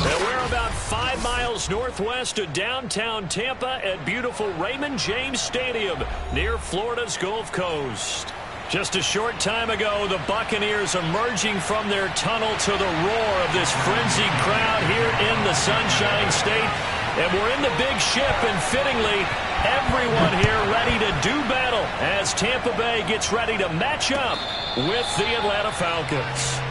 We're about 5 miles northwest of downtown Tampa at beautiful Raymond James Stadium near Florida's Gulf Coast. Just a short time ago, the Buccaneers emerging from their tunnel to the roar of this frenzied crowd here in the Sunshine State. And we're in the big ship, and fittingly, everyone here ready to do battle as Tampa Bay gets ready to match up with the Atlanta Falcons.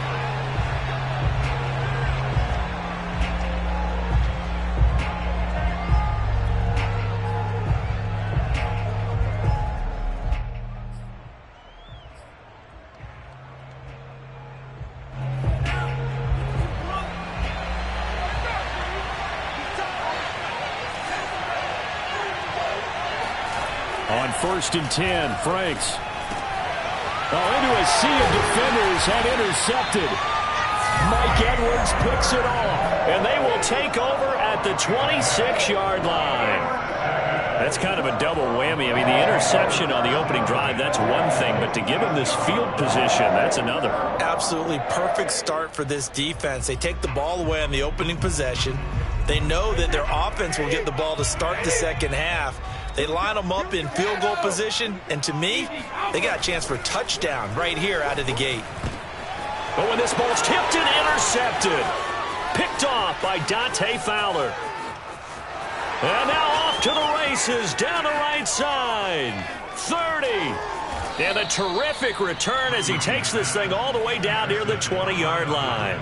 On 1st and 10, Franks. Into a sea of defenders and intercepted. Mike Edwards picks it off, and they will take over at the 26-yard line. That's kind of a double whammy. I mean, the interception on the opening drive, that's one thing, but to give him this field position, that's another. Absolutely perfect start for this defense. They take the ball away on the opening possession. They know that their offense will get the ball to start the second half. They line them up in field goal position, and to me, they got a chance for a touchdown right here out of the gate. But when this ball's tipped and intercepted, picked off by Dante Fowler. And now off to the races, down the right side, 30. And a terrific return as he takes this thing all the way down near the 20-yard line.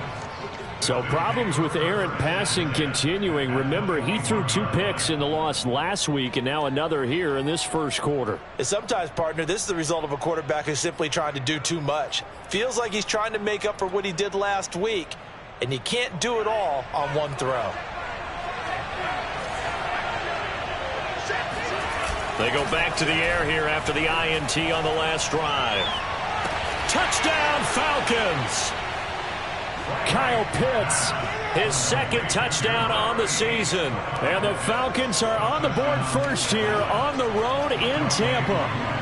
So problems with errant passing continuing. Remember, he threw 2 picks in the loss last week, and now another here in this first quarter. And sometimes, partner, this is the result of a quarterback who's simply trying to do too much. Feels like he's trying to make up for what he did last week, and you can't do it all on one throw. They go back to the air here after the INT on the last drive. Touchdown, Falcons! Kyle Pitts, his second touchdown on the season. And the Falcons are on the board first here on the road in Tampa.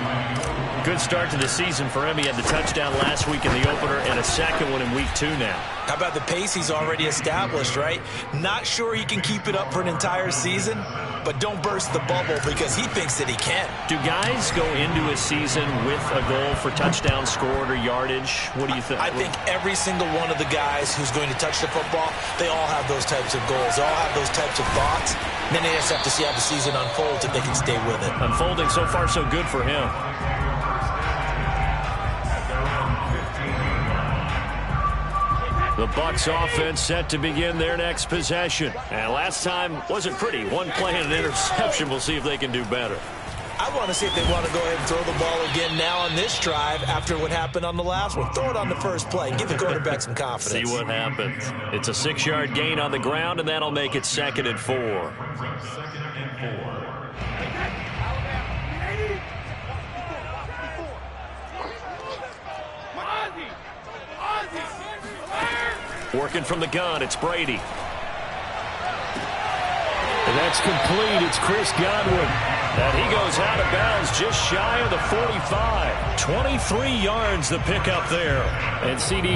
Good start to the season for him. He had the touchdown last week in the opener and a second one in week 2 now. How about the pace he's already established, right? Not sure he can keep it up for an entire season, but don't burst the bubble because he thinks that he can. Do guys go into a season with a goal for touchdown scored or yardage? What do you think? I think every single one of the guys who's going to touch the football, they all have those types of goals. They all have those types of thoughts. And then they just have to see how the season unfolds if they can stay with it. Unfolding so far so good for him. The Bucs offense set to begin their next possession. And last time wasn't pretty. One play and an interception. We'll see if they can do better. I want to see if they want to go ahead and throw the ball again now on this drive after what happened on the last one. Throw it on the first play. Give the quarterback some confidence. See what happens. It's a 6-yard gain on the ground, and that'll make it 2nd and 4. Working from the gun, it's Brady. And that's complete. It's Chris Godwin. And he goes out of bounds just shy of the 45. 23 yards the pickup there. And CD,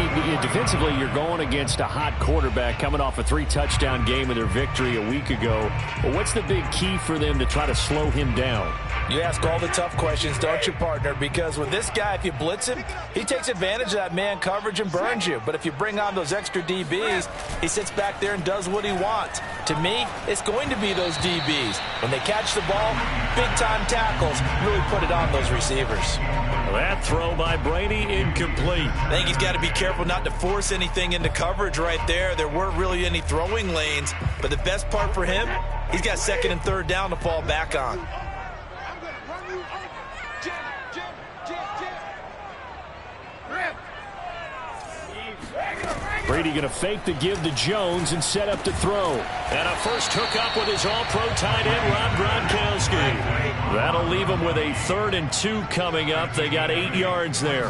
defensively, you're going against a hot quarterback coming off a 3-touchdown game with their victory a week ago. But what's the big key for them to try to slow him down? You ask all the tough questions, don't you, partner? Because with this guy, if you blitz him, he takes advantage of that man coverage and burns you. But if you bring on those extra DBs, he sits back there and does what he wants. To me, it's going to be those DBs. When they catch the ball, big-time tackles really put it on those receivers. That throw by Brady incomplete. I think he's got to be careful not to force anything into coverage right there. There weren't really any throwing lanes. But the best part for him, he's got 2nd and 3rd down to fall back on. Brady going to fake the give to Jones and set up to throw. And a first hookup with his all-pro tight end, Rob Gronkowski. That'll leave him with a 3rd and 2 coming up. They got 8 yards there.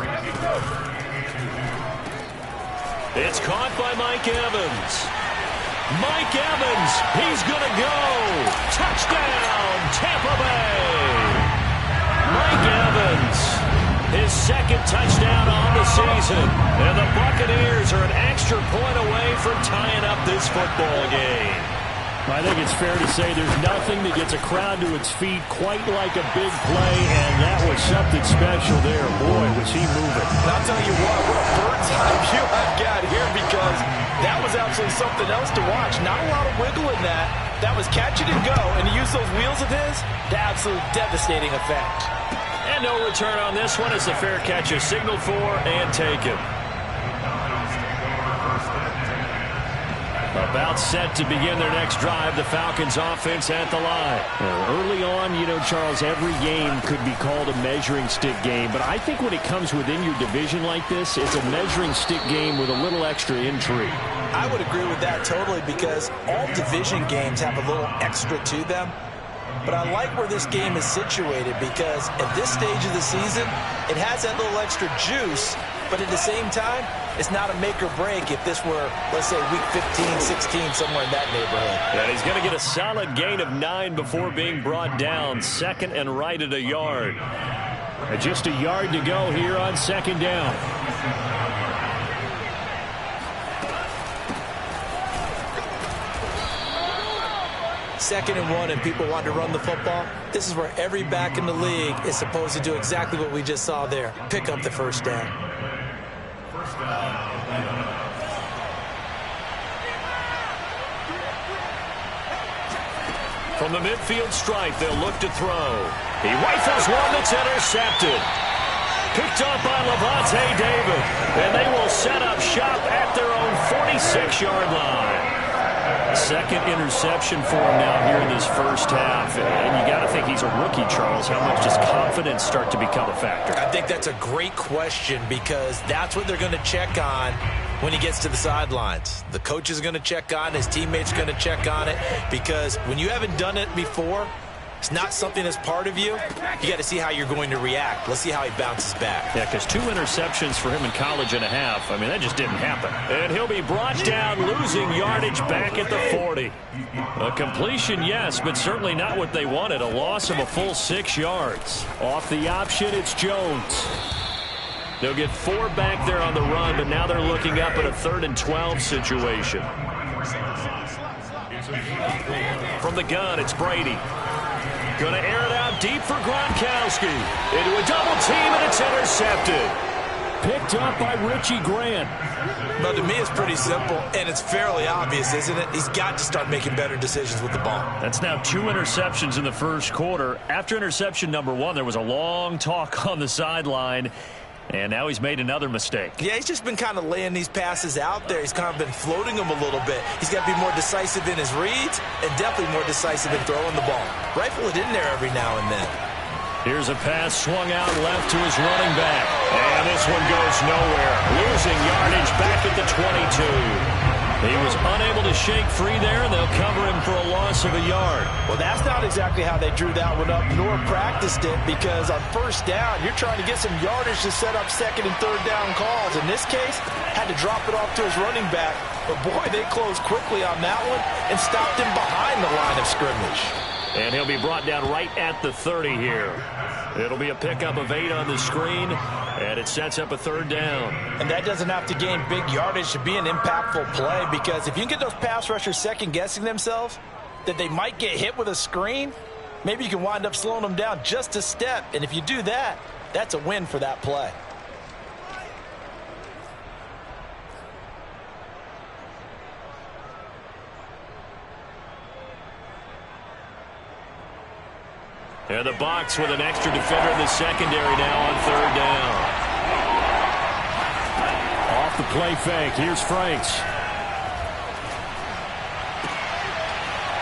It's caught by Mike Evans. Mike Evans, he's going to go. Touchdown, Tampa Bay. football game. I think it's fair to say there's nothing that gets a crowd to its feet quite like a big play, and that was something special there. Boy, was he moving. And I'll tell you what a bird's eye view I've got here, because that was absolutely something else to watch. Not a lot of wiggle in that. That was catch it and go, and to use those wheels of his, the absolute devastating effect. And no return on this one as the fair catch is signaled for and taken. About set to begin their next drive, the Falcons offense at the line. Early on, you know, Charles, every game could be called a measuring stick game, but I think when it comes within your division like this, it's a measuring stick game with a little extra intrigue. I would agree with that totally, because all division games have a little extra to them. But I like where this game is situated, because at this stage of the season, it has that little extra juice, but at the same time, it's not a make or break if this were, let's say, week 15, 16, somewhere in that neighborhood. And he's going to get a solid gain of 9 before being brought down. Second and right at a yard. Just a yard to go here on second down. Second and 1, and people want to run the football. This is where every back in the league is supposed to do exactly what we just saw there. Pick up the first down. From the midfield stripe, they'll look to throw. He rifles one that's intercepted. Picked up by Levante David. And they will set up shop at their own 46-yard line. Second interception for him now here in this first half. And you got to think he's a rookie, Charles. How much does confidence start to become a factor? I think that's a great question, because that's what they're going to check on when he gets to the sidelines. The coach is going to check on it. His teammates are going to check on it, because when you haven't done it before, it's not something that's part of you. You got to see how you're going to react. Let's see how he bounces back. Yeah, because 2 interceptions for him in college and a half. I mean, that just didn't happen. And he'll be brought down, losing yardage back at the 40. A completion, yes, but certainly not what they wanted. A loss of a full 6 yards. Off the option, it's Jones. They'll get 4 back there on the run, but now they're looking up at a 3rd and 12 situation. From the gun, it's Brady. Going to air it out deep for Gronkowski. Into a double team, and it's intercepted. Picked up by Richie Grant. But to me, it's pretty simple, and it's fairly obvious, isn't it? He's got to start making better decisions with the ball. That's now 2 interceptions in the first quarter. After interception number 1, there was a long talk on the sideline. And now he's made another mistake. Yeah, he's just been kind of laying these passes out there. He's kind of been floating them a little bit. He's got to be more decisive in his reads and definitely more decisive in throwing the ball. Rifle it in there every now and then. Here's a pass swung out left to his running back. And this one goes nowhere. Losing yardage back at the 22. He was unable to shake free there, and they'll cover him for a loss of a yard. Well, that's not exactly how they drew that one up, nor practiced it, because on first down, you're trying to get some yardage to set up 2nd and 3rd down calls. In this case, had to drop it off to his running back. But, boy, they closed quickly on that one and stopped him behind the line of scrimmage. And he'll be brought down right at the 30 here. It'll be a pickup of 8 on the screen, and it sets up a 3rd down. And that doesn't have to gain big yardage to be an impactful play, because if you can get those pass rushers second-guessing themselves that they might get hit with a screen, maybe you can wind up slowing them down just a step. And if you do that, that's a win for that play. And the box with an extra defender in the secondary now on 3rd down. Off the play fake. Here's Franks.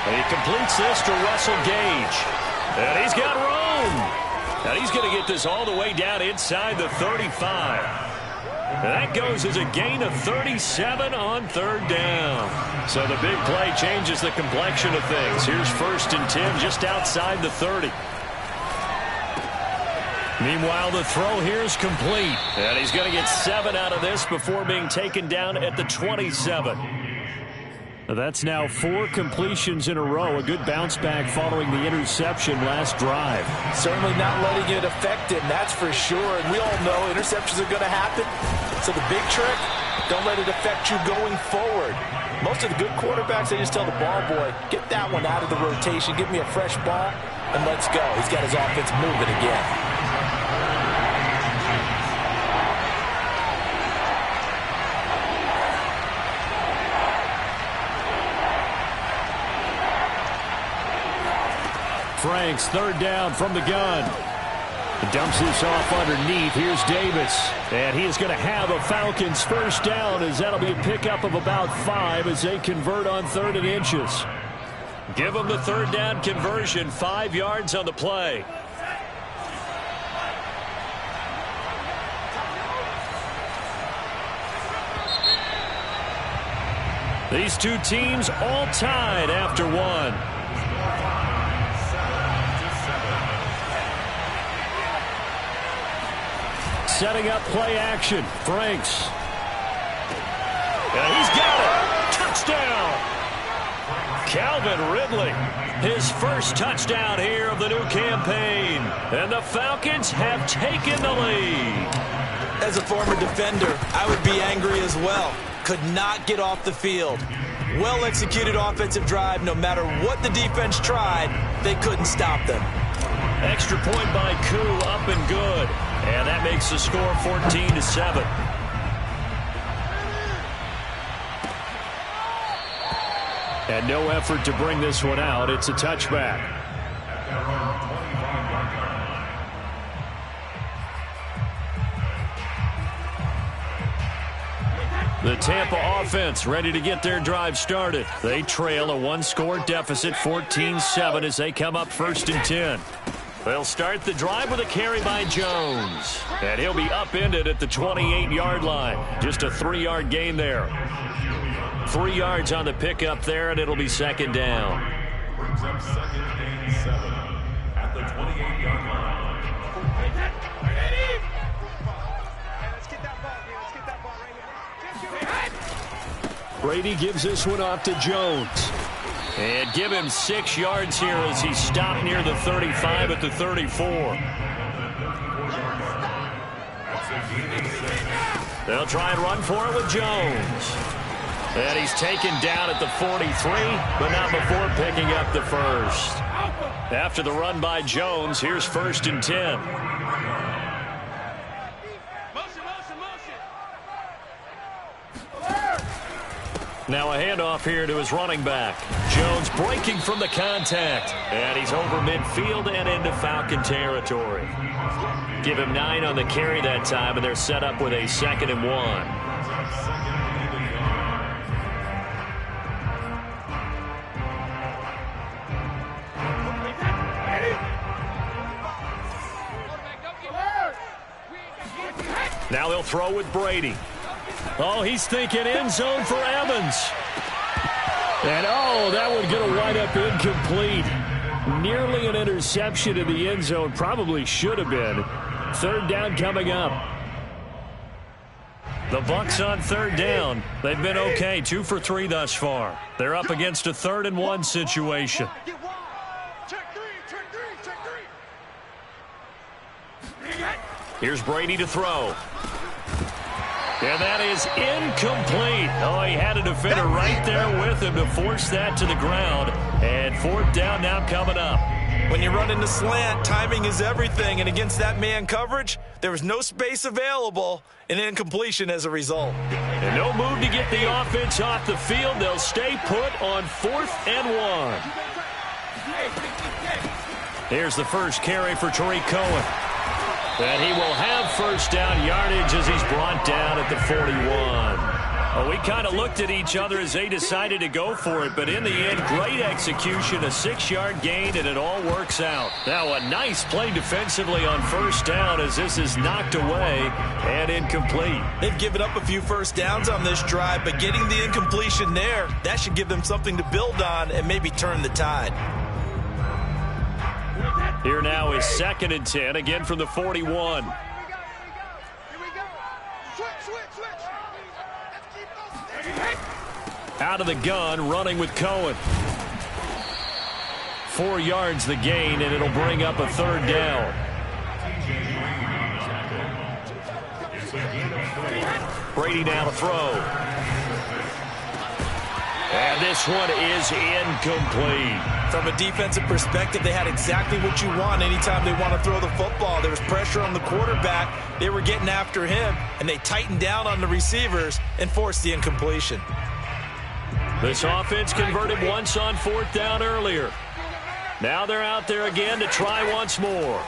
And he completes this to Russell Gage. And he's got room. And he's going to get this all the way down inside the 35. And that goes as a gain of 37 on 3rd down. So the big play changes the complexion of things. Here's 1st and 10 just outside the 30. Meanwhile, the throw here is complete. And he's going to get 7 out of this before being taken down at the 27. That's now 4 completions in a row. A good bounce back following the interception last drive. Certainly not letting it affect him, that's for sure. And we all know interceptions are going to happen. So the big trick, don't let it affect you going forward. Most of the good quarterbacks, they just tell the ball boy, get that one out of the rotation, give me a fresh ball, and let's go. He's got his offense moving again. Franks, third down from the gun. Dumps this off underneath. Here's Davis. And he is going to have a Falcons first down, as that'll be a pickup of about 5 as they convert on 3rd and inches. Give them the third down conversion, 5 yards on the play. These two teams all tied after one. Setting up play action. Franks. And he's got it. Touchdown. Calvin Ridley. His first touchdown here of the new campaign. And the Falcons have taken the lead. As a former defender, I would be angry as well. Could not get off the field. Well-executed offensive drive. No matter what the defense tried, they couldn't stop them. Extra point by Koo, up and good. And that makes the score 14-7. And no effort to bring this one out. It's a touchback. The Tampa offense ready to get their drive started. They trail a 1-score deficit, 14-7, as they come up 1st and 10. They'll start the drive with a carry by Jones. And he'll be upended at the 28-yard line. Just a 3-yard gain there. 3 yards on the pickup there, and it'll be 2nd down. Brings up 2nd and 7 at the 28-yard line. Let's get that ball here. Let's get that ball right here. Brady gives this one off to Jones. And give him 6 yards here as he stopped near the 35 at the 34. They'll try and run for it with Jones. And he's taken down at the 43, but not before picking up the first. After the run by Jones, here's 1st and 10. Now a handoff here to his running back. Jones breaking from the contact. And he's over midfield and into Falcon territory. Give him 9 on the carry that time, and they're set up with a 2nd and 1. Now they'll throw with Brady. Oh, he's thinking end zone for Evans. And, oh, that one's going to wind up incomplete. Nearly an interception in the end zone. Probably should have been. 3rd down coming up. The Bucs on 3rd down. They've been okay, 2 for 3 thus far. They're up against a 3rd and 1 situation. Here's Brady to throw. And that is incomplete. Oh, he had a defender right there with him to force that to the ground. And 4th down now coming up. When you run into slant, timing is everything. And against that man coverage, there was no space available, and incompletion as a result. And no move to get the offense off the field. They'll stay put on 4th and 1. Here's the first carry for Tariq Cohen. And he will have 1st down yardage as he's brought down at the 41. Well, we kind of looked at each other as they decided to go for it, but in the end, great execution, a 6-yard gain, and it all works out. Now, a nice play defensively on 1st down as this is knocked away and incomplete. They've given up a few 1st downs on this drive, but getting the incompletion there, that should give them something to build on and maybe turn the tide. Here now is 2nd and 10, again from the 41. Here we go. Switch. Out of the gun, running with Cohen. 4 yards the gain, and it'll bring up a 3rd down. Brady now to throw. And this one is incomplete. From a defensive perspective, they had exactly what you want anytime they want to throw the football. There was pressure on the quarterback. They were getting after him, and they tightened down on the receivers and forced the incompletion. This offense converted once on 4th down earlier. Now they're out there again to try once more.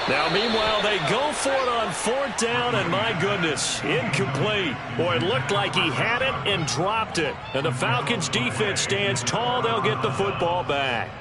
Now, meanwhile, they go for it on 4th down, and my goodness, incomplete. Boy, it looked like he had it and dropped it. And the Falcons' defense stands tall. They'll get the football back.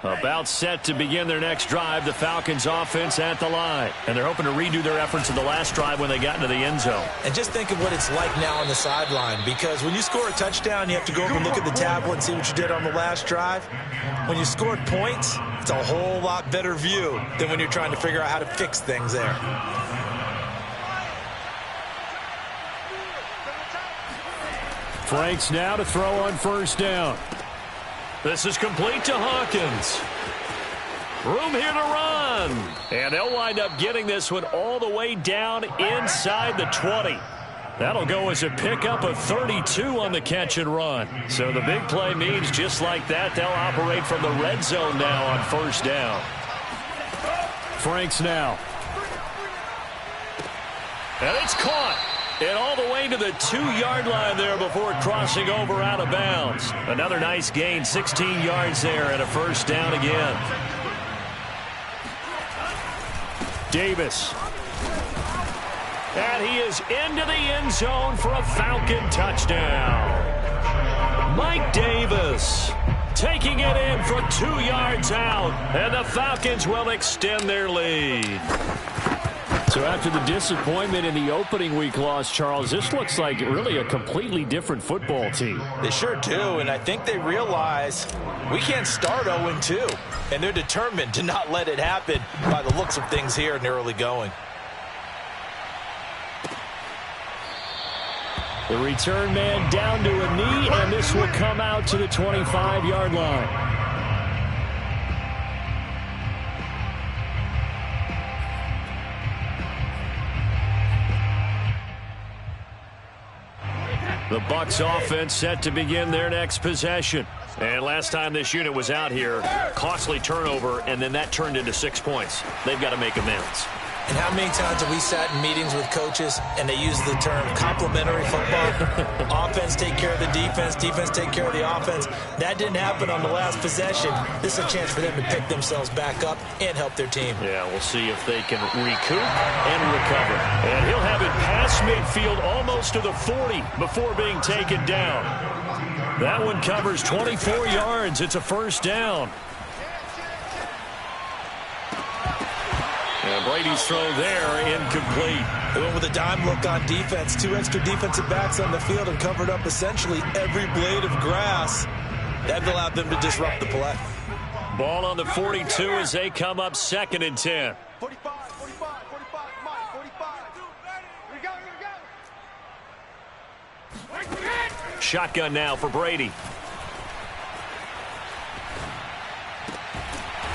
About set to begin their next drive, the Falcons offense at the line. And they're hoping to redo their efforts in the last drive when they got into the end zone. And just think of what it's like now on the sideline, because when you score a touchdown, you have to go over and look at the tablet and see what you did on the last drive. When you scored points, it's a whole lot better view than when you're trying to figure out how to fix things there. Franks now to throw on 1st down. This is complete to Hawkins. Room here to run. And they'll wind up getting this one all the way down inside the 20. That'll go as a pickup of 32 on the catch and run. So the big play means just like that, they'll operate from the red zone now on 1st down. Franks now. And it's caught. And all the way to the 2-yard line there before crossing over out of bounds. Another nice gain, 16 yards there, and a 1st down again. Davis. And he is into the end zone for a Falcon touchdown. Mike Davis taking it in for 2 yards out. And the Falcons will extend their lead. So after the disappointment in the opening week loss, Charles, this looks like really a completely different football team. They sure do, and I think they realize we can't start 0-2, and they're determined to not let it happen by the looks of things here in the early going. The return man down to a knee, and this will come out to the 25-yard line. The Bucs offense set to begin their next possession. And last time this unit was out here, costly turnover, and then that turned into 6 points. They've got to make amends. And how many times have we sat in meetings with coaches and they use the term complementary football? Offense take care of the defense, defense take care of the offense. That didn't happen on the last possession. This is a chance for them to pick themselves back up and help their team. Yeah, we'll see if they can recoup and recover. And he'll have it past midfield almost to the 40 before being taken down. That one covers 24 yards. It's a 1st down. And Brady's throw there, incomplete. They went with a dime look on defense. 2 extra defensive backs on the field and covered up essentially every blade of grass. That allowed them to disrupt the play. Ball on the 42 as they come up 2nd and 10. 45, 45, 45, Mike, 45. Here we go. Shotgun now for Brady.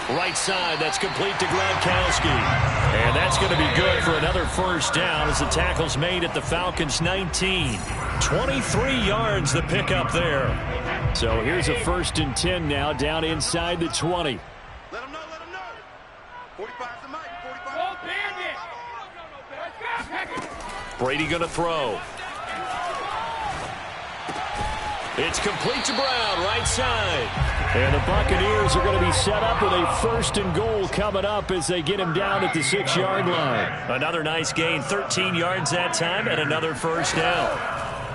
Right side, that's complete to Gronkowski. And that's going to be good for another 1st down as the tackle's made at the Falcons' 19. 23 yards the pickup there. So here's a 1st and 10 now down inside the 20. Let him know, let him know. 45 to Mike, 45. Brady going to throw. It's complete to Brown, right side. And the Buccaneers are going to be set up with a 1st and goal coming up as they get him down at the 6-yard line. Another nice gain, 13 yards that time, and another 1st down.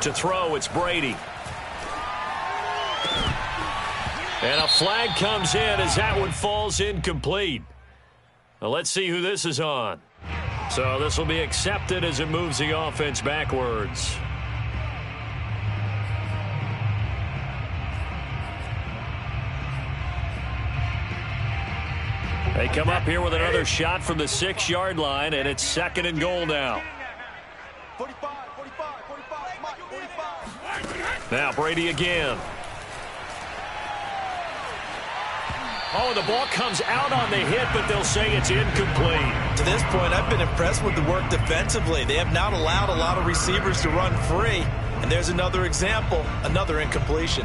To throw, it's Brady. And a flag comes in as that one falls incomplete. Well, let's see who this is on. So this will be accepted as it moves the offense backwards. They come up here with another shot from the 6-yard line, and it's 2nd and goal now. 45, 45, 45, Mike, 45. Now Brady again. Oh, the ball comes out on the hit, but they'll say it's incomplete. To this point, I've been impressed with the work defensively. They have not allowed a lot of receivers to run free. And there's another example, another incompletion.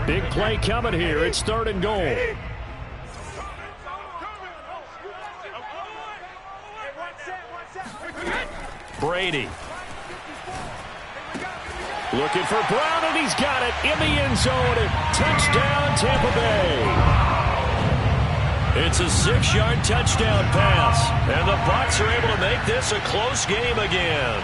Big play coming here. It's 3rd and goal. Brady. Looking for Brown, and he's got it in the end zone. Touchdown, Tampa Bay. It's a 6-yard touchdown pass, and the Bucs are able to make this a close game again.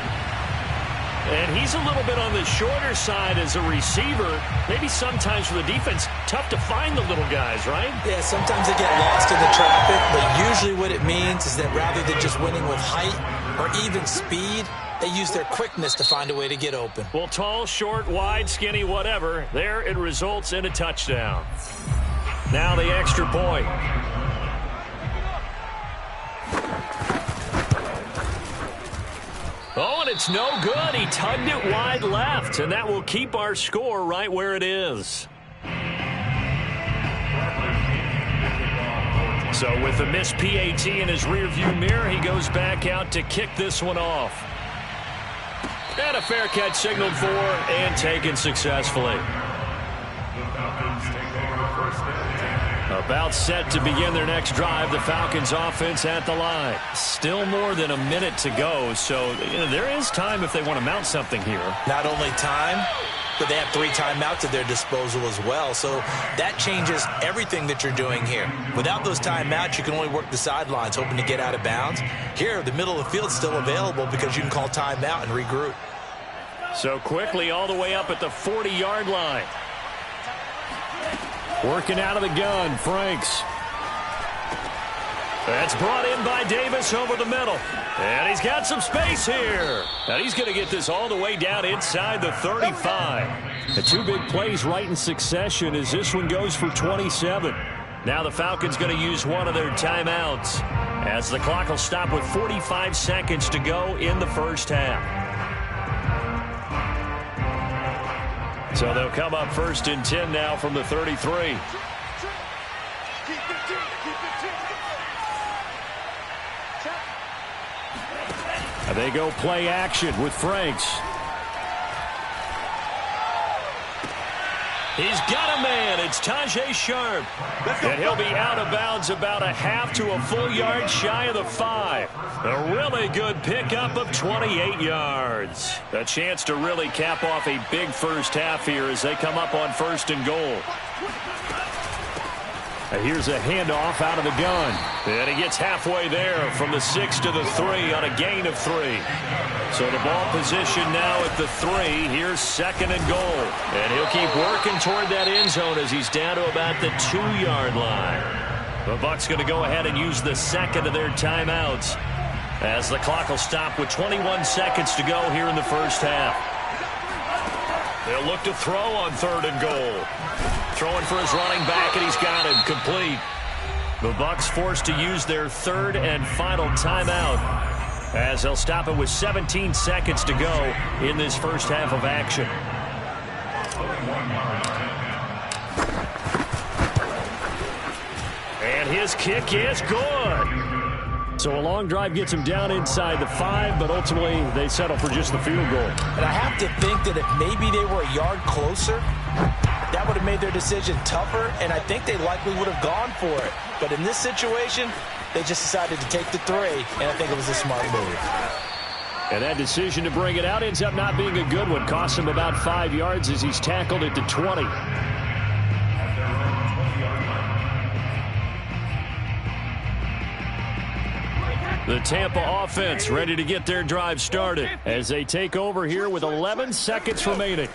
And he's a little bit on the shorter side as a receiver. Maybe sometimes for the defense, tough to find the little guys, right? Yeah, sometimes they get lost in the traffic, but usually what it means is that rather than just winning with height or even speed, they use their quickness to find a way to get open. Well, tall, short, wide, skinny, whatever, there it results in a touchdown. Now the extra point. Oh, and it's no good. He tugged it wide left, and that will keep our score right where it is. So with the missed PAT in his rearview mirror, he goes back out to kick this one off. And a fair catch signaled for and taken successfully. About set to begin their next drive. The Falcons offense at the line. Still more than a minute to go, so there is time if they want to mount something here. Not only time, but they have 3 timeouts at their disposal as well, so that changes everything that you're doing here. Without those timeouts, you can only work the sidelines, hoping to get out of bounds. Here, the middle of the field is still available because you can call timeout and regroup. So quickly all the way up at the 40-yard line. Working out of the gun, Franks. That's brought in by Davis over the middle. And he's got some space here. And he's going to get this all the way down inside the 35. The 2 big plays right in succession as this one goes for 27. Now the Falcons going to use one of their timeouts as the clock will stop with 45 seconds to go in the first half. So they'll come up 1st and 10 now from the 33. And they go play action with Franks. He's got a man. It's Tajay Sharp. And he'll be out of bounds about a half to a full yard shy of the 5. A really good pickup of 28 yards. A chance to really cap off a big first half here as they come up on 1st and goal. And here's a handoff out of the gun. And he gets halfway there from the 6 to the 3 on a gain of 3. So the ball position now at the 3. Here's 2nd and goal. And he'll keep working toward that end zone as he's down to about the 2-yard line. The Bucs going to go ahead and use the 2nd of their timeouts as the clock will stop with 21 seconds to go here in the first half. They'll look to throw on 3rd and goal. Throwing for his running back, and he's got him complete. The Bucs forced to use their 3rd and final timeout as they'll stop it with 17 seconds to go in this first half of action. And his kick is good. So a long drive gets him down inside the 5, but ultimately they settle for just the field goal. And I have to think that if maybe they were a yard closer, that would have made their decision tougher, and I think they likely would have gone for it. But in this situation, they just decided to take the 3, and I think it was a smart move. And that decision to bring it out ends up not being a good one. Costs him about 5 yards as he's tackled at the 20. The Tampa offense ready to get their drive started as they take over here with 11 seconds remaining.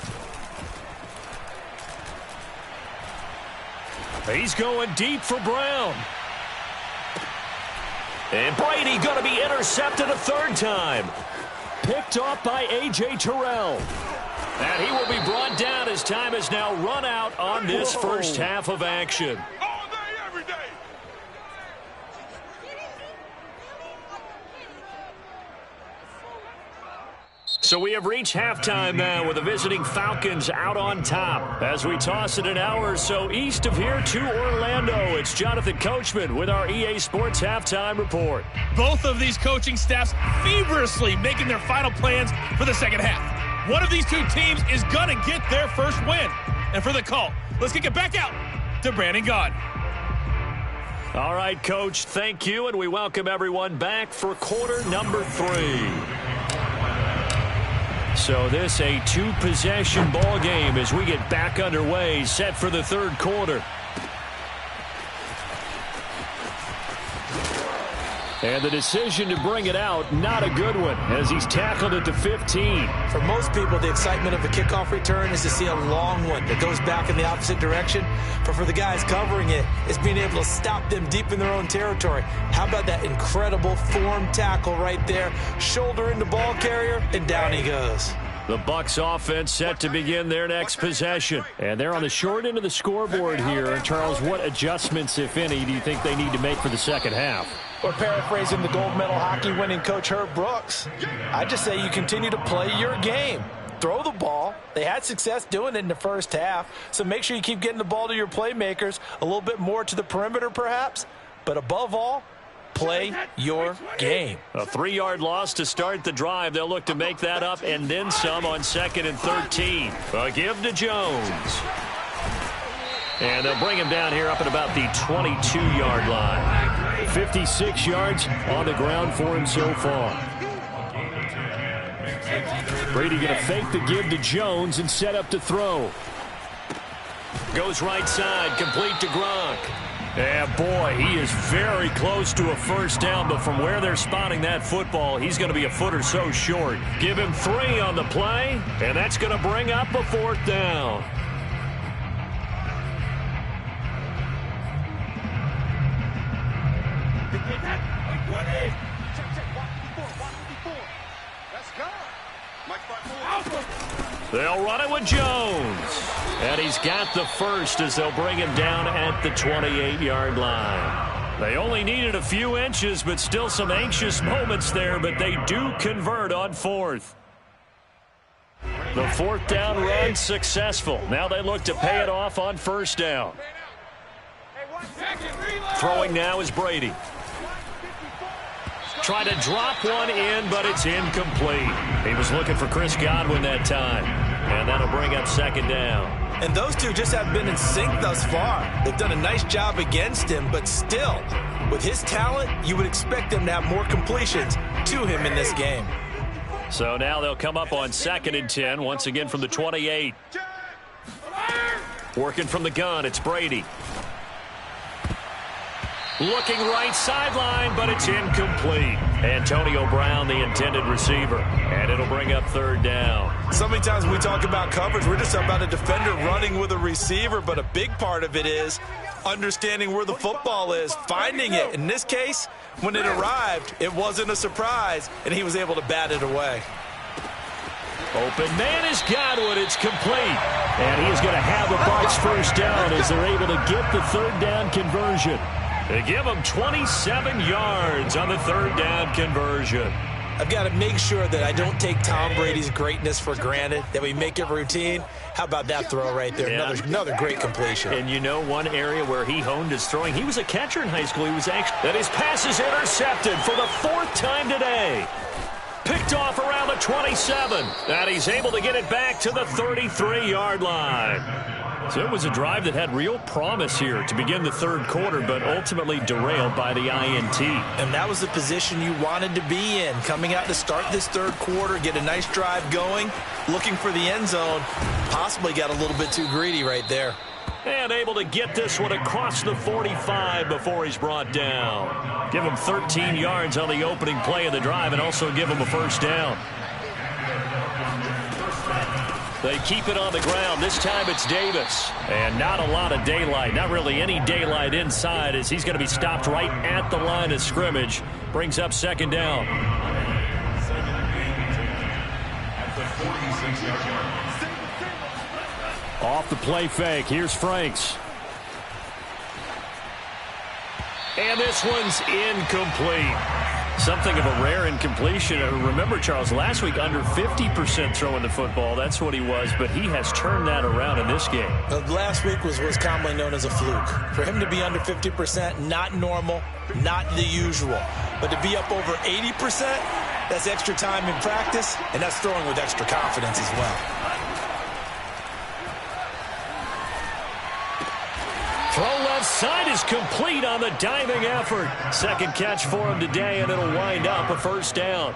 He's going deep for Brown. And Brady going to be intercepted a 3rd time. Picked off by A.J. Terrell. And he will be brought down as time has now run out on this first half of action. All day, every day. So we have reached halftime now with the visiting Falcons out on top. As we toss it an hour or so east of here to Orlando, it's Jonathan Coachman with our EA Sports Halftime Report. Both of these coaching staffs feverishly making their final plans for the second half. One of these two teams is going to get their first win. And for the call, let's kick it back out to Brandon Gaudin. All right, Coach, thank you, and we welcome everyone back for quarter number 3. So this a two-possession ball game as we get back underway, set for the third quarter. And the decision to bring it out, not a good one, as he's tackled at the 15. For most people, the excitement of a kickoff return is to see a long one that goes back in the opposite direction. But for the guys covering it, it's being able to stop them deep in their own territory. How about that incredible form tackle right there? Shoulder into ball carrier, and down he goes. The Bucs offense set to begin their next possession. And they're on the short end of the scoreboard here. And Charles, what adjustments, if any, do you think they need to make for the second half? Or paraphrasing the gold medal hockey winning coach Herb Brooks, I just say you continue to play your game. Throw the ball. They had success doing it in the first half, so make sure you keep getting the ball to your playmakers, a little bit more to the perimeter perhaps, but above all, play your game. A 3-yard loss to start the drive. They'll look to make that up and then some on 2nd and 13. A give to Jones. And they'll bring him down here up at about the 22-yard line. 56 yards on the ground for him so far. Brady going to fake the give to Jones and set up to throw. Goes right side, complete to Gronk. And boy, he is very close to a first down, but from where they're spotting that football, he's going to be a foot or so short. Give him 3 on the play, and that's going to bring up a 4th down. They'll run it with Jones. And he's got the first as they'll bring him down at the 28-yard line. They only needed a few inches, but still some anxious moments there, but they do convert on 4th. The 4th down run successful. Now they look to pay it off on 1st down. Throwing now is Brady. Try to drop one in, but it's incomplete. He was looking for Chris Godwin that time. And that'll bring up 2nd down. And those two just have been in sync thus far. They've done a nice job against him, but still, with his talent, you would expect them to have more completions to him in this game. So now they'll come up on 2nd and 10, once again from the 28. Working from the gun, it's Brady. Looking right sideline, but it's incomplete. Antonio Brown, the intended receiver. And it'll bring up 3rd down. So many times when we talk about coverage, we're just talking about a defender running with a receiver, but a big part of it is understanding where the football is, finding it. In this case, when it arrived, it wasn't a surprise, and he was able to bat it away. Open man is Godwin. It's complete. And he is going to have the Bucs first down as they're able to get the 3rd down conversion. They give him 27 yards on the 3rd down conversion. I've got to make sure that I don't take Tom Brady's greatness for granted, that we make it routine. How about that throw right there? Yeah. Another great completion. And you know one area where he honed his throwing, he was a catcher in high school. He was actually, that his pass is intercepted for the 4th time today. Picked off around the 27. And he's able to get it back to the 33-yard line. So it was a drive that had real promise here to begin the 3rd quarter, but ultimately derailed by the INT. And that was the position you wanted to be in, coming out to start this 3rd quarter, get a nice drive going, looking for the end zone. Possibly got a little bit too greedy right there. And able to get this one across the 45 before he's brought down. Give him 13 yards on the opening play of the drive and also give him a first down. They keep it on the ground. This time it's Davis. And not a lot of daylight. Not really any daylight inside as he's going to be stopped right at the line of scrimmage. Brings up 2nd down. Off the play fake. Here's Franks. And this one's incomplete. something of a rare incompletion. Remember, Charles, last week under 50% throwing the football. That's what he was, but he has turned that around in this game. Last week was commonly known as a fluke. For him to be under 50%, not normal, not the usual. But to be up over 80%, that's extra time in practice, and that's throwing with extra confidence as well. Throw left side is complete on the diving effort. Second catch for him today, and it'll wind up a first down.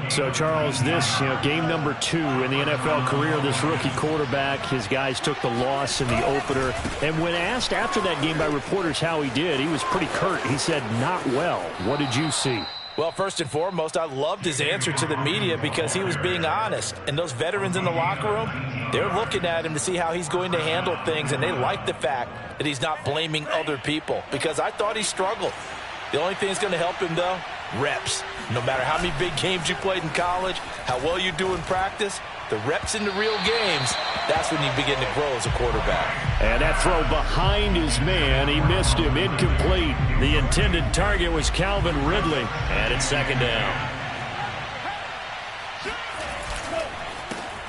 So, Charles, this game number 2 in the NFL career, this rookie quarterback, his guys took the loss in the opener. And when asked after that game by reporters how he did, he was pretty curt. He said, not well. What did you see? Well, first and foremost, I loved his answer to the media because he was being honest. And those veterans in the locker room, they're looking at him to see how he's going to handle things, and they like the fact that he's not blaming other people because I thought he struggled. The only thing that's going to help him, though, reps. No matter how many big games you played in college, how well you do in practice, the reps in the real games, that's when you begin to grow as a quarterback. And that throw behind his man, he missed him, incomplete. The intended target was Calvin Ridley, and it's second down.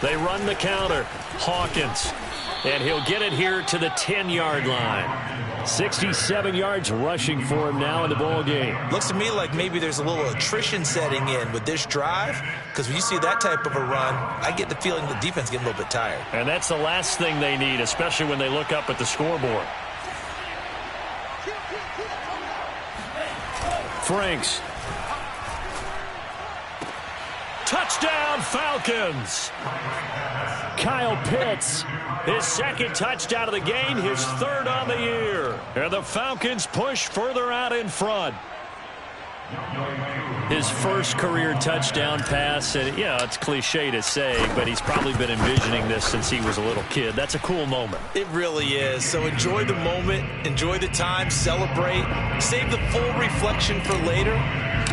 They run the counter. Hawkins, and he'll get it here to the 10-yard line. 67 yards rushing for him now in the ball game. Looks to me like maybe there's a little attrition setting in with this drive, because when you see that type of a run, I get the feeling the defense getting a little bit tired. And that's the last thing they need, especially when they look up at the scoreboard. Franks. Touchdown, Falcons. Kyle Pitts, his second touchdown of the game, his third on the year. And the Falcons push further out in front. His first career touchdown pass, and it's cliche to say, but he's probably been envisioning this since he was a little kid. That's a cool moment. It really is. So enjoy the moment, enjoy the time, celebrate, save the full reflection for later,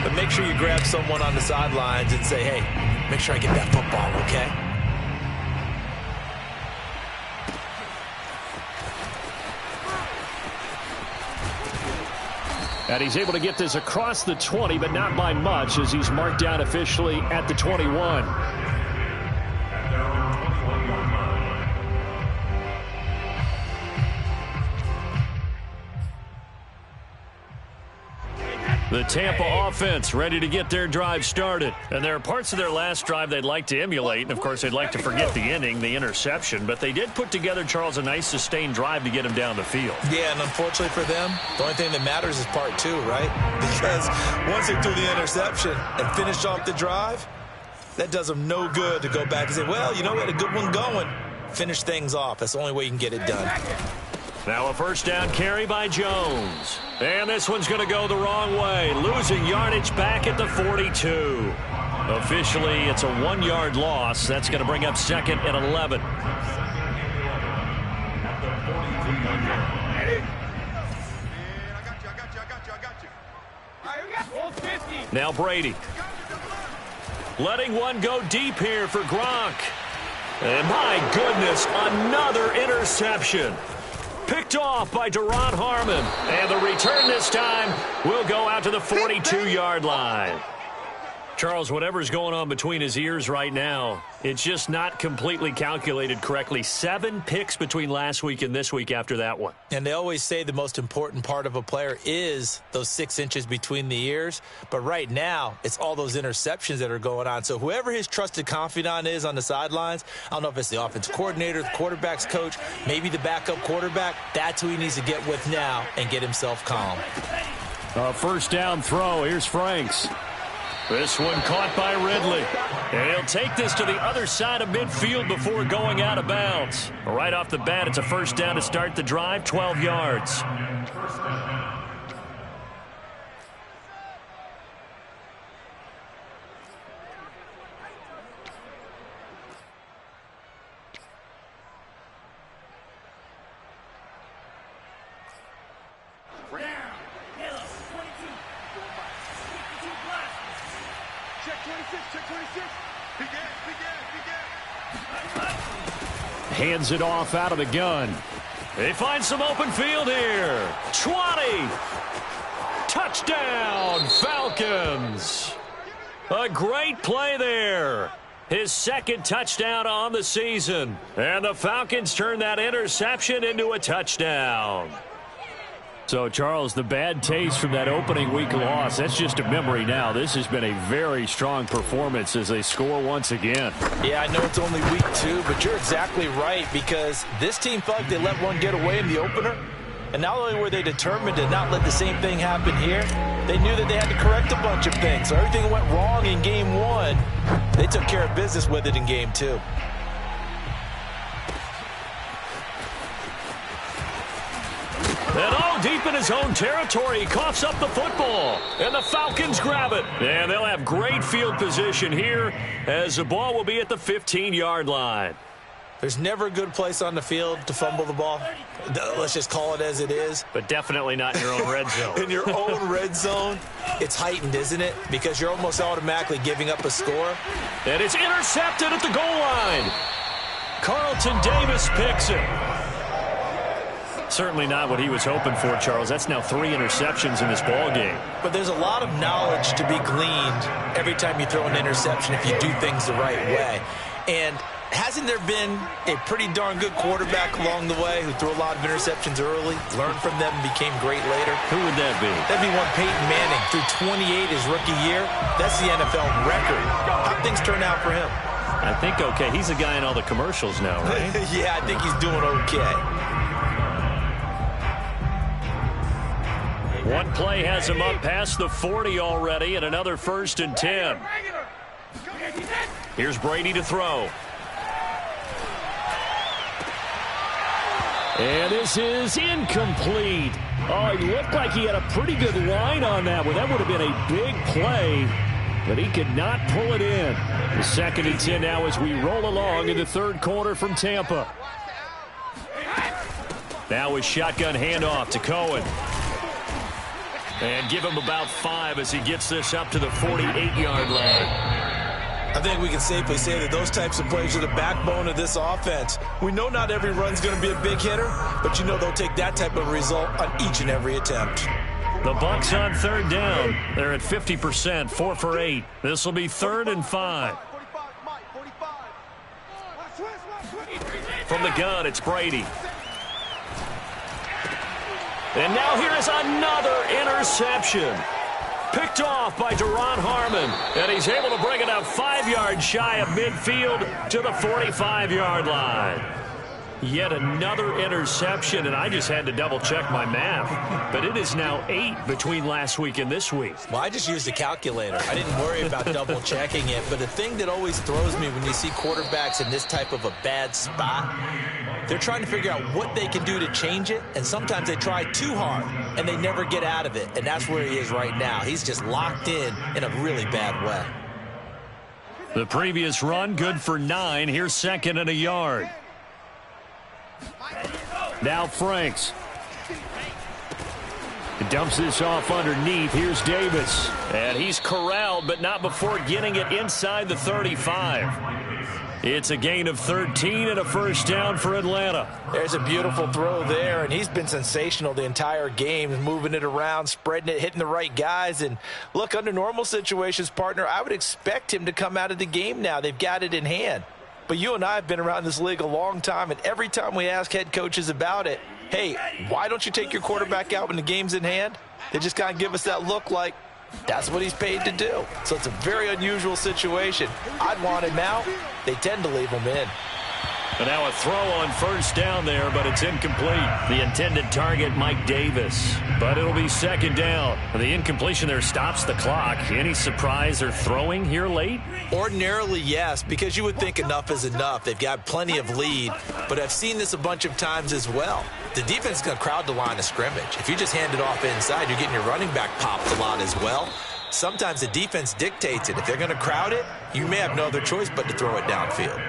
but make sure you grab someone on the sidelines and say, hey, make sure I get that football, okay? And he's able to get this across the 20, but not by much, as he's marked down officially at the 21. The Tampa offense ready to get their drive started. And there are parts of their last drive they'd like to emulate. And, of course, they'd like to forget the inning, the interception. But they did put together, Charles, a nice sustained drive to get him down the field. Yeah, and unfortunately for them, the only thing that matters is part 2, right? Because once they threw the interception and finished off the drive, that does them no good to go back and say, well, we had a good one going. Finish things off. That's the only way you can get it done. Now a first down carry by Jones. And this one's going to go the wrong way. Losing yardage back at the 42. Officially, it's a 1-yard loss. That's going to bring up second and 11. Now Brady. Letting one go deep here for Gronk. And my goodness, another interception. Picked off by Deron Harmon. And the return this time will go out to the 42-yard line. Charles, whatever's going on between his ears right now, it's just not completely calculated correctly. 7 picks between last week and this week after that one. And they always say the most important part of a player is those 6 inches between the ears. But right now, it's all those interceptions that are going on. So whoever his trusted confidant is on the sidelines, I don't know if it's the offense coordinator, the quarterback's coach, maybe the backup quarterback, that's who he needs to get with now and get himself calm. First down throw. Here's Franks. This one caught by Ridley. And he'll take this to the other side of midfield before going out of bounds. Right off the bat, it's a first down to start the drive, 12 yards. Hands it off out of the gun. They find some open field here. 20. Touchdown, Falcons. A great play there. His second touchdown on the season. And the Falcons turn that interception into a touchdown. So, Charles, the bad taste from that opening week loss, that's just a memory now. This has been a very strong performance as they score once again. Yeah, I know it's only week 2, but you're exactly right, because this team felt like they let one get away in the opener. And not only were they determined to not let the same thing happen here, they knew that they had to correct a bunch of things. So everything that went wrong in game 1, they took care of business with it in game 2. And deep in his own territory, he coughs up the football. And the Falcons grab it. And they'll have great field position here as the ball will be at the 15-yard line. There's never a good place on the field to fumble the ball. Let's just call it as it is. But definitely not in your own red zone. In your own red zone, it's heightened, isn't it? Because you're almost automatically giving up a score. And it's intercepted at the goal line. Carlton Davis picks it. Certainly not what he was hoping for, Charles. That's now 3 interceptions in this ball game. But there's a lot of knowledge to be gleaned every time you throw an interception if you do things the right way. And hasn't there been a pretty darn good quarterback along the way who threw a lot of interceptions early, learned from them, and became great later? Who would that be? That'd be one Peyton Manning. Threw 28 his rookie year. That's the NFL record. How'd things turn out for him? I think okay. He's the guy in all the commercials now, right? Yeah, I think he's doing okay. One play has him up past the 40 already, and another 1st and 10. Here's Brady to throw. And this is incomplete. Oh, he looked like he had a pretty good line on that one. That would have been a big play, but he could not pull it in. The 2nd and 10 now as we roll along in the 3rd quarter from Tampa. Now a shotgun handoff to Cohen. And give him about 5 as he gets this up to the 48-yard line. I think we can safely say that those types of plays are the backbone of this offense. We know not every run's going to be a big hitter, but you know they'll take that type of result on each and every attempt. The Bucs on 3rd down. They're at 50%, 4 for 8. This will be 3rd and 5. From the gun, it's Brady. And now here is another interception. Picked off by Duron Harmon. And he's able to bring it up 5 yards shy of midfield to the 45-yard line. Yet another interception, and I just had to double-check my math. But it is now 8 between last week and this week. Well, I just used a calculator. I didn't worry about double-checking it. But the thing that always throws me when you see quarterbacks in this type of a bad spot, they're trying to figure out what they can do to change it, and sometimes they try too hard, and they never get out of it. And that's where he is right now. He's just locked in a really bad way. The previous run, good for 9. Here's 2nd and a yard. Now Franks. He dumps this off underneath. Here's Davis. And he's corralled, but not before getting it inside the 35. It's a gain of 13 and a 1st down for Atlanta. There's a beautiful throw there, and he's been sensational the entire game, moving it around, spreading it, hitting the right guys. And look, under normal situations, partner, I would expect him to come out of the game now. They've got it in hand. But you and I have been around this league a long time, and every time we ask head coaches about it, hey, why don't you take your quarterback out when the game's in hand? They just kind of give us that look like, that's what he's paid to do. So it's a very unusual situation. I'd want him out. They tend to leave him in. And now a throw on 1st down there, but it's incomplete. The intended target, Mike Davis. But it'll be 2nd down. The incompletion there stops the clock. Any surprise they're throwing here late? Ordinarily, yes, because you would think enough is enough. They've got plenty of lead, but I've seen this a bunch of times as well. The defense is going to crowd the line of scrimmage. If you just hand it off inside, you're getting your running back popped a lot as well. Sometimes the defense dictates it. If they're going to crowd it, you may have no other choice but to throw it downfield.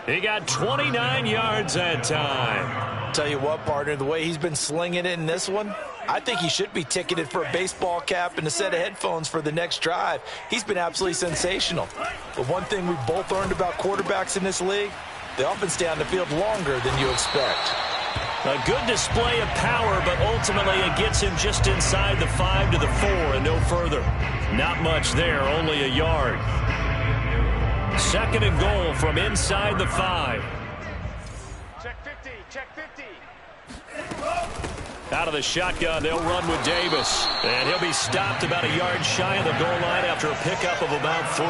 He got 29 yards that time. Tell you what, partner, the way he's been slinging it in this one, I think he should be ticketed for a baseball cap and a set of headphones for the next drive. He's been absolutely sensational. But one thing we've both learned about quarterbacks in this league, they often stay on the field longer than you expect. A good display of power, but ultimately it gets him just inside the 5 to the 4 and no further. Not much there, only a yard. 2nd and goal from inside the 5. Check 50, check 50. Out of the shotgun, they'll run with Davis. And he'll be stopped about a yard shy of the goal line after a pickup of about 3.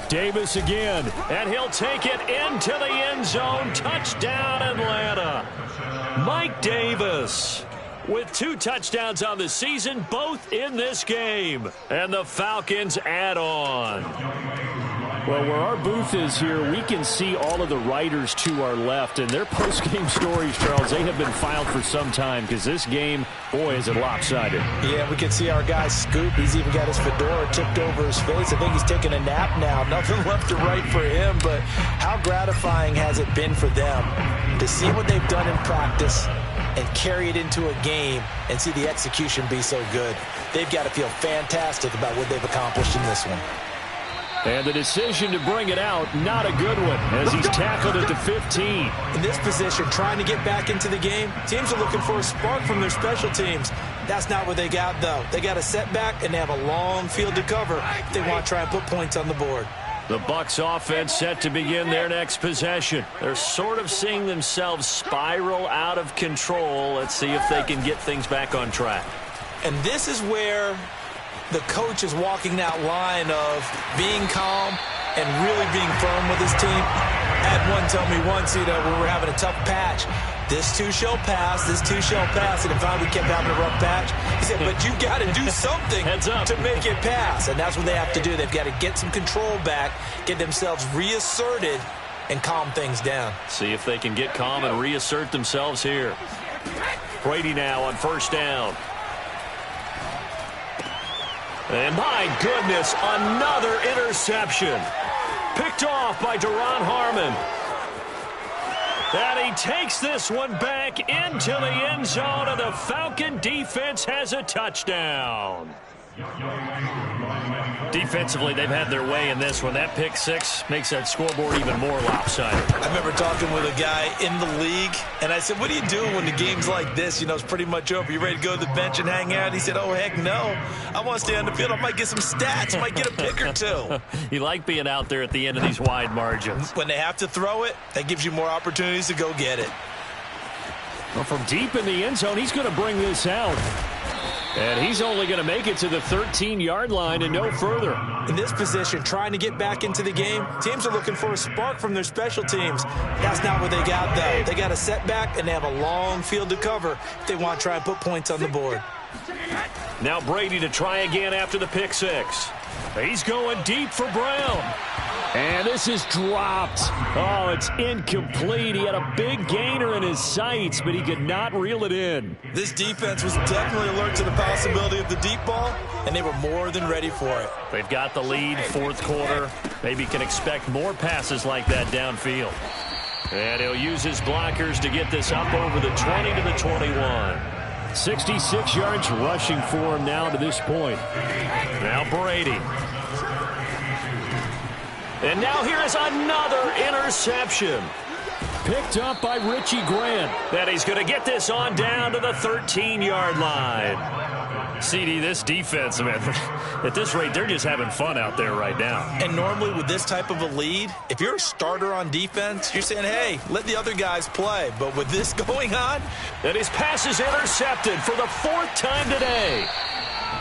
Davis again, and he'll take it into the end zone. Touchdown, Atlanta. Mike Davis with 2 touchdowns on the season, both in this game. And the Falcons add on. Well, where our booth is here, we can see all of the writers to our left, and their post-game stories, Charles, they have been filed for some time because this game, boy, is it lopsided. Yeah, we can see our guy Scoop. He's even got his fedora tipped over his face. I think he's taking a nap now. Nothing left to write for him, but how gratifying has it been for them to see what they've done in practice and carry it into a game and see the execution be so good. They've got to feel fantastic about what they've accomplished in this one. And the decision to bring it out, not a good one, as he's tackled at the 15. In this position, trying to get back into the game, teams are looking for a spark from their special teams. That's not what they got, though. They got a setback, and they have a long field to cover if they want to try and put points on the board. The Bucs offense set to begin their next possession. They're sort of seeing themselves spiral out of control. Let's see if they can get things back on track. And this is where the coach is walking that line of being calm and really being firm with his team. I had one tell me once, when we're having a tough patch, this too shall pass, this too shall pass, and if we kept having a rough patch, he said, but you got to do something to make it pass, and that's what they have to do. They've got to get some control back, get themselves reasserted, and calm things down. See if they can get calm and reassert themselves here. Brady now on 1st down. And my goodness, another interception. Picked off by Duron Harmon. And he takes this one back into the end zone, and the Falcon defense has a touchdown. Defensively, they've had their way in this one. That pick 6 makes that scoreboard even more lopsided. I remember talking with a guy in the league, and I said, what do you do when the game's like this? It's pretty much over. You ready to go to the bench and hang out? He said, oh, heck no. I want to stay on the field. I might get some stats. I might get a pick or 2. You like being out there at the end of these wide margins. When they have to throw it, that gives you more opportunities to go get it. Well, from deep in the end zone, he's going to bring this out. And he's only going to make it to the 13-yard line and no further. In this position, trying to get back into the game, teams are looking for a spark from their special teams. That's not what they got, though. They got a setback, and they have a long field to cover if they want to try and put points on the board. Now Brady to try again after the pick 6. He's going deep for Brown. And this is dropped. Oh, it's incomplete. He had a big gainer in his sights, but he could not reel it in. This defense was definitely alert to the possibility of the deep ball, and they were more than ready for it. They've got the lead, 4th quarter. Maybe can expect more passes like that downfield. And he'll use his blockers to get this up over the 20 to the 21. 66 yards rushing for him now to this point. Now Brady. And now here is another interception. Picked up by Richie Grant. And he's going to get this on down to the 13-yard line. CD, this defense, man, at this rate, they're just having fun out there right now. And normally with this type of a lead, if you're a starter on defense, you're saying, hey, let the other guys play. But with this going on, and his pass is intercepted for the 4th time today.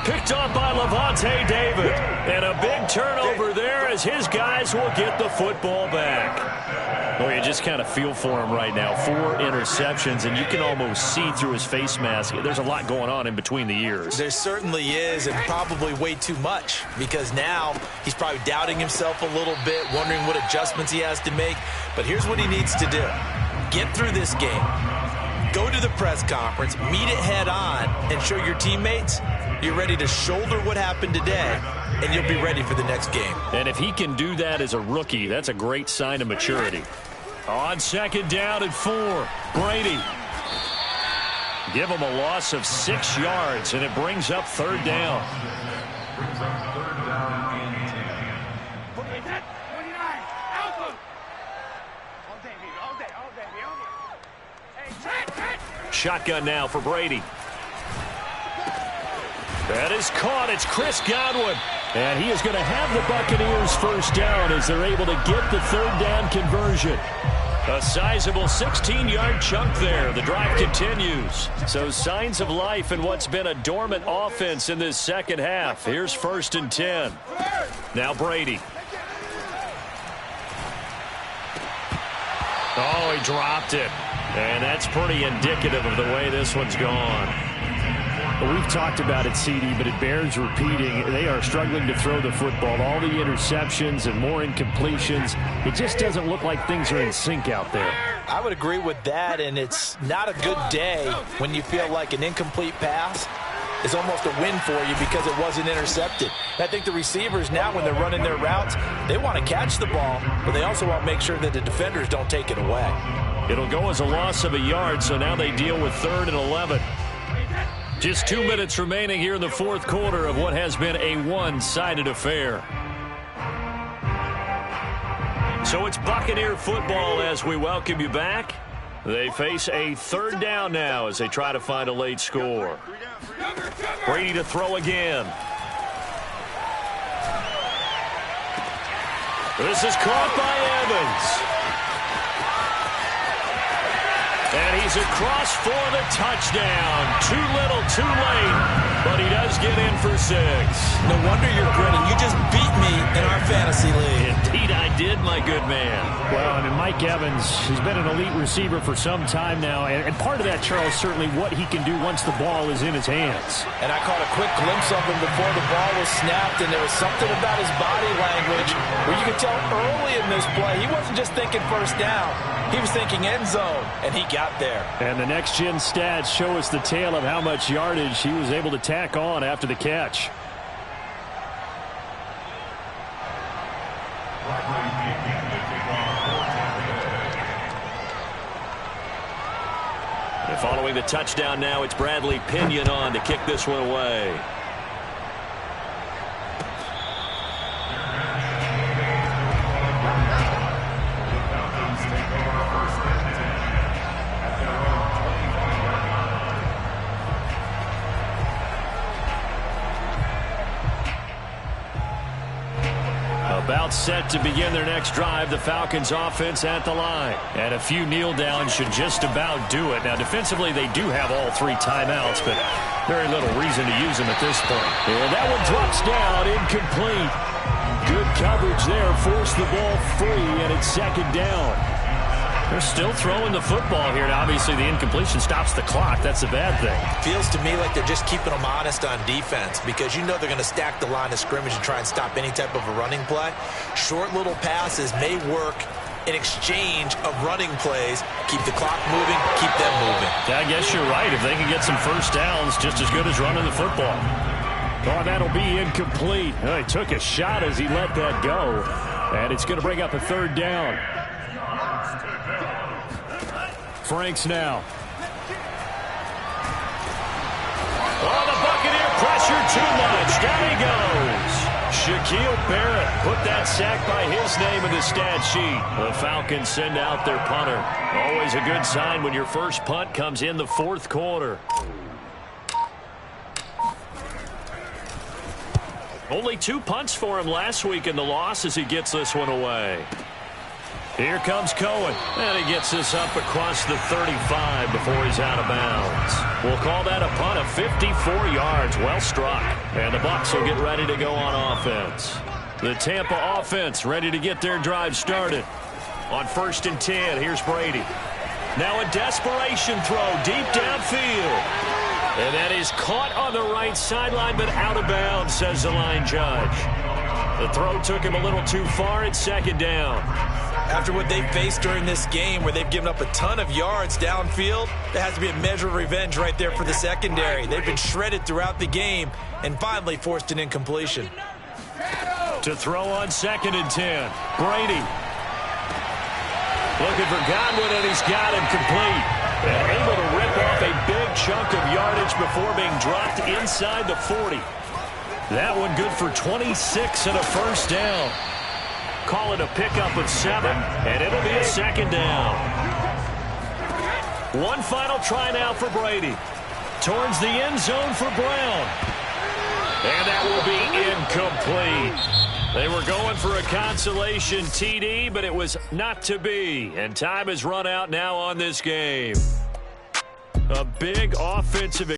Picked off by Levante David. And a big turnover there as his guys will get the football back. Well, you just kind of feel for him right now. 4 interceptions, and you can almost see through his face mask. There's a lot going on in between the ears. There certainly is, and probably way too much, because now he's probably doubting himself a little bit, wondering what adjustments he has to make. But here's what he needs to do. Get through this game. Go to the press conference, meet it head on, and show your teammates you're ready to shoulder what happened today, and you'll be ready for the next game. And if he can do that as a rookie, that's a great sign of maturity. On 2nd down and 4, Brady. Give him a loss of 6 yards, and it brings up 3rd down. shotgun now for Brady. That is caught. It's Chris Godwin. And he is going to have the Buccaneers first down as they're able to get the third down conversion. A sizable 16-yard chunk there. The drive continues. So signs of life in what's been a dormant offense in this second half. Here's 1st and 10. Now Brady. Oh, he dropped it. And that's pretty indicative of the way this one's gone. Well, we've talked about it, CD, but it bears repeating. They are struggling to throw the football. All the interceptions and more incompletions. It just doesn't look like things are in sync out there. I would agree with that, and it's not a good day when you feel like an incomplete pass is almost a win for you because it wasn't intercepted. I think the receivers now, when they're running their routes, they want to catch the ball, but they also want to make sure that the defenders don't take it away. It'll go as a loss of a yard, so now they deal with 3rd and 11. Just 2 minutes remaining here in the fourth quarter of what has been a one-sided affair. So it's Buccaneer football as we welcome you back. They face a third down now as they try to find a late score. Brady to throw again. This is caught by Evans. And he's across for the touchdown. Too little, too late. But he does get in for 6. No wonder you're grinning. You just beat me in our fantasy league. Indeed I did, my good man. Well, I mean, Mike Evans, he's been an elite receiver for some time now. And part of that, Charles, certainly what he can do once the ball is in his hands. And I caught a quick glimpse of him before the ball was snapped, and there was something about his body language where you could tell early in this play he wasn't just thinking first down. He was thinking end zone, and he got there. And the next-gen stats show us the tale of how much yardage he was able to tack on after the catch. And following the touchdown now, it's Bradley Pinion on to kick this one away. About set to begin their next drive, the Falcons offense at the line. And a few kneel downs should just about do it. Now, defensively, they do have all 3 timeouts, but very little reason to use them at this point. And that one drops down, incomplete. Good coverage there, forced the ball free, and it's 2nd down. They're still throwing the football here. Now, obviously, the incompletion stops the clock. That's a bad thing. Feels to me like they're just keeping them honest on defense because you know they're going to stack the line of scrimmage and try and stop any type of a running play. Short little passes may work in exchange of running plays. Keep the clock moving, keep them moving. Yeah, I guess you're right. If they can get some first downs, just as good as running the football. Oh, that'll be incomplete. Oh, he took a shot as he let that go. And it's going to bring up a 3rd down. Franks now. Oh, the Buccaneer pressure too much. Down he goes. Shaquille Barrett put that sack by his name in the stat sheet. The Falcons send out their punter. Always a good sign when your first punt comes in the fourth quarter. Only 2 punts for him last week in the loss as he gets this one away. Here comes Cohen, and he gets this up across the 35 before he's out of bounds. We'll call that a punt of 54 yards. Well struck. And the Bucs will get ready to go on offense. The Tampa offense ready to get their drive started. On 1st and 10, here's Brady. Now a desperation throw deep downfield. And that is caught on the right sideline, but out of bounds, says the line judge. The throw took him a little too far. It's 2nd down. After what they've faced during this game where they've given up a ton of yards downfield, there has to be a measure of revenge right there for the secondary. They've been shredded throughout the game and finally forced an incompletion. To throw on 2nd and 10. Brady. Looking for Godwin, and he's got him complete. And able to rip off a big chunk of yardage before being dropped inside the 40. That one good for 26 and a first down. Call it a pickup of 7, and it'll be a 2nd down. One final try now for Brady. Towards the end zone for Brown. And that will be incomplete. They were going for a consolation TD, but it was not to be. And time has run out now on this game. A big offensive